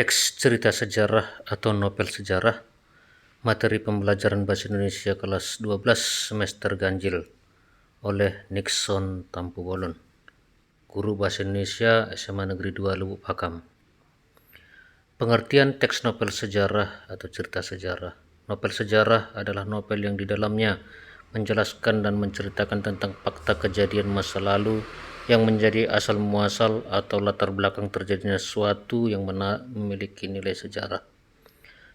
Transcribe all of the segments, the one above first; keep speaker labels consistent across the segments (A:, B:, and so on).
A: Teks cerita sejarah atau novel sejarah, materi pembelajaran Bahasa Indonesia kelas 12 semester ganjil oleh Nixon Tampu Bolon, Guru Bahasa Indonesia SMA Negeri 2 Lubuk Pakam. Pengertian teks novel sejarah atau cerita sejarah. Novel sejarah adalah novel yang di dalamnya menjelaskan dan menceritakan tentang fakta kejadian masa lalu yang menjadi asal muasal atau latar belakang terjadinya sesuatu yang memiliki nilai sejarah.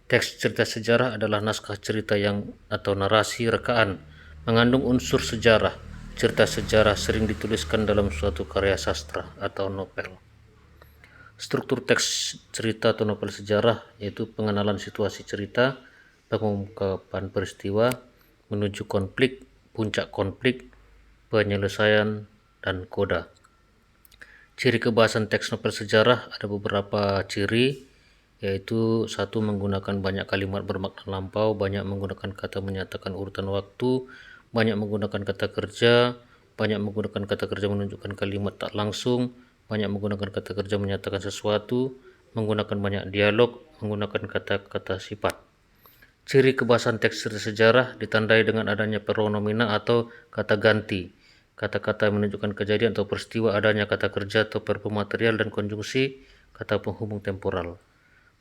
A: Teks cerita sejarah adalah naskah cerita yang atau narasi rekaan mengandung unsur sejarah. Cerita sejarah sering dituliskan dalam suatu karya sastra atau novel. Struktur teks cerita atau novel sejarah yaitu pengenalan situasi cerita, pengungkapan peristiwa, menuju konflik, puncak konflik, penyelesaian, dan koda. Ciri kebahasan teks novel sejarah ada beberapa ciri, yaitu satu, menggunakan banyak kalimat bermakna lampau, banyak menggunakan kata menyatakan urutan waktu, banyak menggunakan kata kerja, banyak menggunakan kata kerja menunjukkan kalimat tak langsung, banyak menggunakan kata kerja menyatakan sesuatu, menggunakan banyak dialog, menggunakan kata-kata sifat. Ciri kebahasan teks cerita sejarah ditandai dengan adanya pronomina atau kata ganti, kata-kata menunjukkan kejadian atau peristiwa, adanya kata kerja atau verb material, dan konjungsi kata penghubung temporal.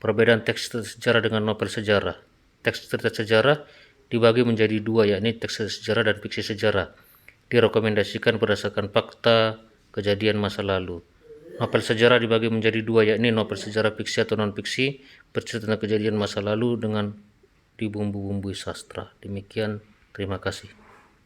A: Perbedaan teks cerita sejarah dengan novel sejarah. Teks cerita sejarah dibagi menjadi dua, yakni teks sejarah dan fiksi sejarah. Direkomendasikan berdasarkan fakta kejadian masa lalu. Novel sejarah dibagi menjadi dua, yakni novel sejarah fiksi atau non-fiksi, bercerita tentang kejadian masa lalu dengan dibumbu-bumbui sastra. Demikian, terima kasih.